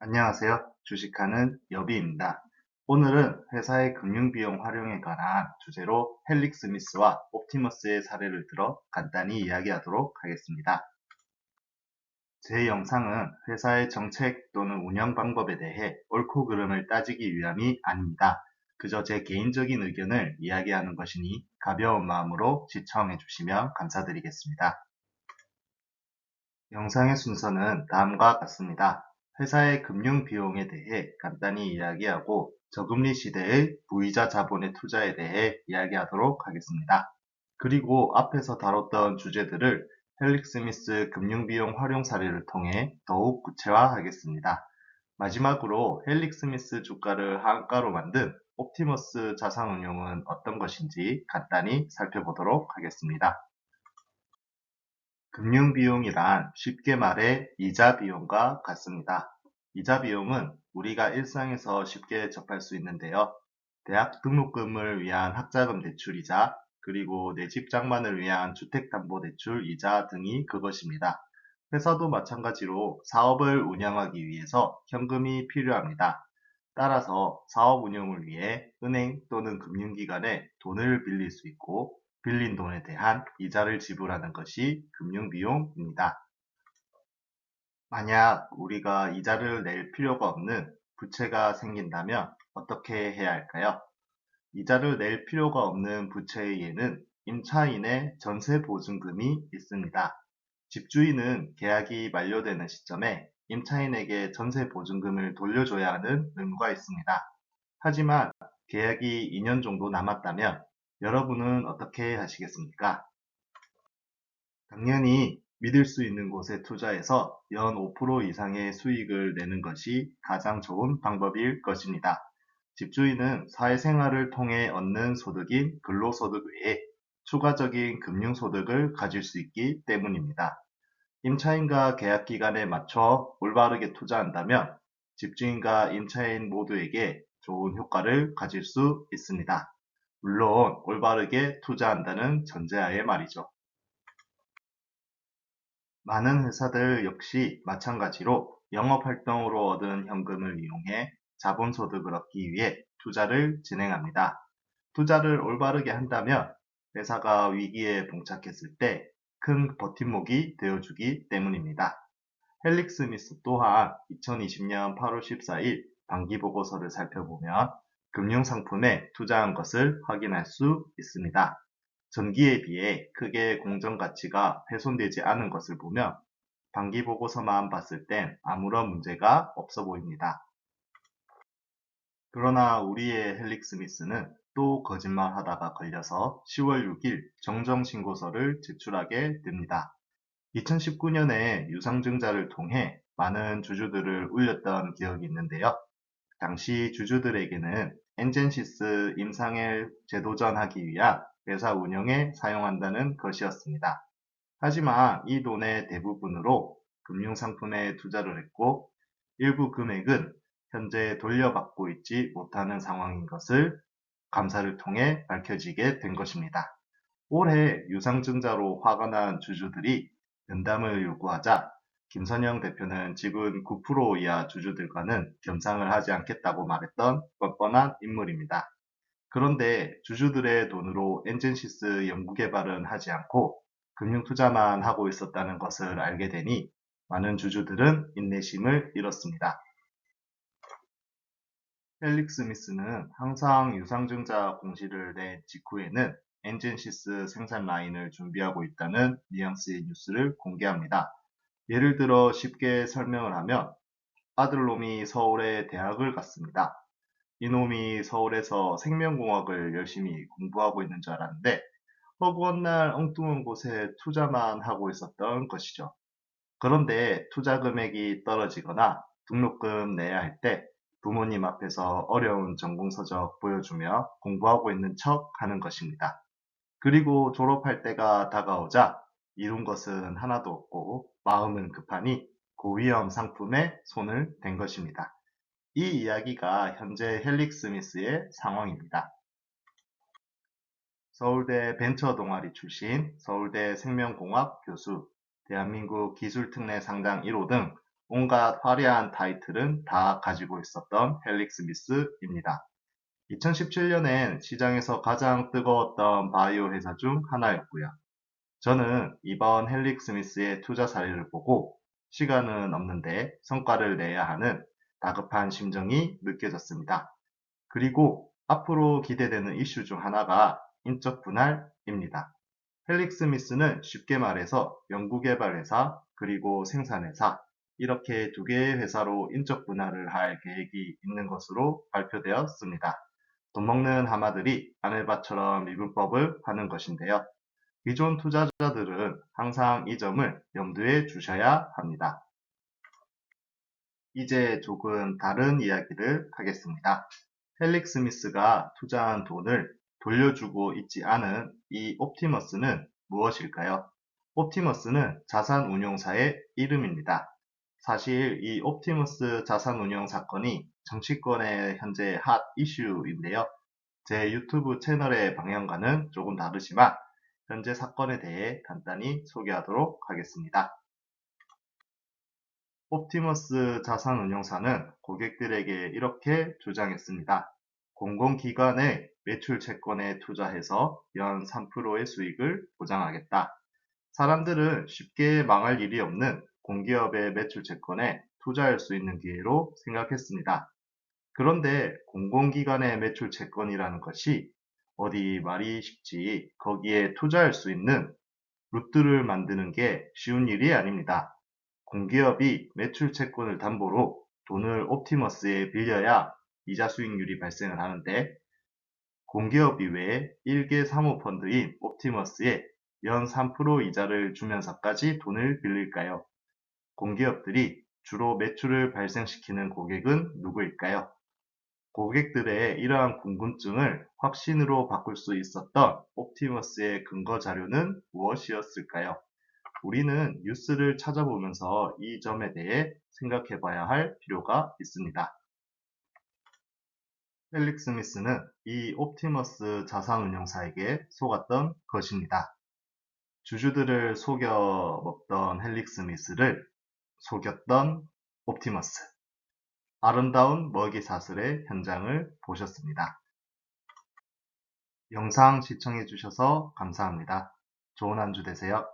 안녕하세요. 주식하는 여비입니다. 오늘은 회사의 금융비용 활용에 관한 주제로 헬릭 스미스와 옵티머스의 사례를 들어 간단히 이야기하도록 하겠습니다. 제 영상은 회사의 정책 또는 운영 방법에 대해 옳고 그름을 따지기 위함이 아닙니다. 그저 제 개인적인 의견을 이야기하는 것이니 가벼운 마음으로 시청해 주시면 감사드리겠습니다. 영상의 순서는 다음과 같습니다. 회사의 금융 비용에 대해 간단히 이야기하고 저금리 시대의 무이자 자본의 투자에 대해 이야기하도록 하겠습니다. 그리고 앞에서 다뤘던 주제들을 헬릭 스미스 금융비용 활용 사례를 통해 더욱 구체화하겠습니다. 마지막으로 헬릭 스미스 주가를 하한가로 만든 옵티머스 자산운용은 어떤 것인지 간단히 살펴보도록 하겠습니다. 금융비용이란 쉽게 말해 이자 비용과 같습니다. 이자 비용은 우리가 일상에서 쉽게 접할 수 있는데요. 대학 등록금을 위한 학자금 대출이자, 그리고 내 집 장만을 위한 주택담보대출 이자 등이 그것입니다. 회사도 마찬가지로 사업을 운영하기 위해서 현금이 필요합니다. 따라서 사업 운영을 위해 은행 또는 금융기관에 돈을 빌릴 수 있고, 빌린 돈에 대한 이자를 지불하는 것이 금융비용입니다. 만약 우리가 이자를 낼 필요가 없는 부채가 생긴다면 어떻게 해야 할까요? 이자를 낼 필요가 없는 부채의 예는 임차인의 전세보증금이 있습니다. 집주인은 계약이 만료되는 시점에 임차인에게 전세보증금을 돌려줘야 하는 의무가 있습니다. 하지만 계약이 2년 정도 남았다면 여러분은 어떻게 하시겠습니까? 당연히 믿을 수 있는 곳에 투자해서 연 5% 이상의 수익을 내는 것이 가장 좋은 방법일 것입니다. 집주인은 사회생활을 통해 얻는 소득인 근로소득 외에 추가적인 금융소득을 가질 수 있기 때문입니다. 임차인과 계약기간에 맞춰 올바르게 투자한다면 집주인과 임차인 모두에게 좋은 효과를 가질 수 있습니다. 물론 올바르게 투자한다는 전제하에 말이죠. 많은 회사들 역시 마찬가지로 영업활동으로 얻은 현금을 이용해 자본소득을 얻기 위해 투자를 진행합니다. 투자를 올바르게 한다면 회사가 위기에 봉착했을 때 큰 버팀목이 되어주기 때문입니다. 헬릭 스미스 또한 2020년 8월 14일 반기보고서를 살펴보면 금융상품에 투자한 것을 확인할 수 있습니다. 전기에 비해 크게 공정가치가 훼손되지 않은 것을 보면 단기보고서만 봤을 땐 아무런 문제가 없어 보입니다. 그러나 우리의 헬릭 스미스는 또 거짓말하다가 걸려서 10월 6일 정정신고서를 제출하게 됩니다. 2019년에 유상증자를 통해 많은 주주들을 울렸던 기억이 있는데요. 당시 주주들에게는 엔젠시스 임상을 재도전하기 위한 회사 운영에 사용한다는 것이었습니다. 하지만 이 돈의 대부분으로 금융상품에 투자를 했고, 일부 금액은 현재 돌려받고 있지 못하는 상황인 것을 감사를 통해 밝혀지게 된 것입니다. 올해 유상증자로 화가 난 주주들이 면담을 요구하자 김선영 대표는 지분 9% 이하 주주들과는 겸상을 하지 않겠다고 말했던 뻔뻔한 인물입니다. 그런데 주주들의 돈으로 엔젠시스 연구개발은 하지 않고 금융투자만 하고 있었다는 것을 알게 되니 많은 주주들은 인내심을 잃었습니다. 펠릭 스미스는 항상 유상증자 공시를 낸 직후에는 엔젠시스 생산 라인을 준비하고 있다는 뉘앙스의 뉴스를 공개합니다. 예를 들어 쉽게 설명을 하면 아들놈이 서울에 대학을 갔습니다. 이놈이 서울에서 생명공학을 열심히 공부하고 있는 줄 알았는데 허구한 날 엉뚱한 곳에 투자만 하고 있었던 것이죠. 그런데 투자 금액이 떨어지거나 등록금 내야 할 때 부모님 앞에서 어려운 전공서적 보여주며 공부하고 있는 척 하는 것입니다. 그리고 졸업할 때가 다가오자 이룬 것은 하나도 없고 마음은 급하니 고위험 상품에 손을 댄 것입니다. 이 이야기가 현재 헬릭 스미스의 상황입니다. 서울대 벤처 동아리 출신, 서울대 생명공학 교수, 대한민국 기술특례 상장 1호 등 온갖 화려한 타이틀은 다 가지고 있었던 헬릭 스미스입니다. 2017년엔 시장에서 가장 뜨거웠던 바이오 회사 중 하나였고요. 저는 이번 헬릭 스미스의 투자 사례를 보고 시간은 없는데 성과를 내야 하는 다급한 심정이 느껴졌습니다. 그리고 앞으로 기대되는 이슈 중 하나가 인적 분할입니다. 헬릭 스미스는 쉽게 말해서 연구개발회사 그리고 생산회사 이렇게 두 개의 회사로 인적 분할을 할 계획이 있는 것으로 발표되었습니다. 돈 먹는 하마들이 아내밭처럼 미분법을 하는 것인데요. 기존 투자자들은 항상 이 점을 염두에 두셔야 합니다. 이제 조금 다른 이야기를 하겠습니다. 헬릭 스미스가 투자한 돈을 돌려주고 있지 않은 이 옵티머스는 무엇일까요? 옵티머스는 자산운용사의 이름입니다. 사실 이 옵티머스 자산운용 사건이 정치권의 현재 핫 이슈인데요. 제 유튜브 채널의 방향과는 조금 다르지만 현재 사건에 대해 간단히 소개하도록 하겠습니다. 옵티머스 자산운용사는 고객들에게 이렇게 주장했습니다. 공공기관의 매출 채권에 투자해서 연 3%의 수익을 보장하겠다. 사람들은 쉽게 망할 일이 없는 공기업의 매출 채권에 투자할 수 있는 기회로 생각했습니다. 그런데 공공기관의 매출 채권이라는 것이 어디 말이 쉽지 거기에 투자할 수 있는 루트를 만드는 게 쉬운 일이 아닙니다. 공기업이 매출 채권을 담보로 돈을 옵티머스에 빌려야 이자 수익률이 발생을 하는데 공기업 이외에 일개 사모펀드인 옵티머스에 연 3% 이자를 주면서까지 돈을 빌릴까요? 공기업들이 주로 매출을 발생시키는 고객은 누구일까요? 고객들의 이러한 궁금증을 확신으로 바꿀 수 있었던 옵티머스의 근거 자료는 무엇이었을까요? 우리는 뉴스를 찾아보면서 이 점에 대해 생각해 봐야 할 필요가 있습니다. 헬릭 스미스는 이 옵티머스 자산운용사에게 속았던 것입니다. 주주들을 속여 먹던 헬릭 스미스를 속였던 옵티머스. 아름다운 먹이 사슬의 현장을 보셨습니다. 영상 시청해 주셔서 감사합니다. 좋은 한 주 되세요.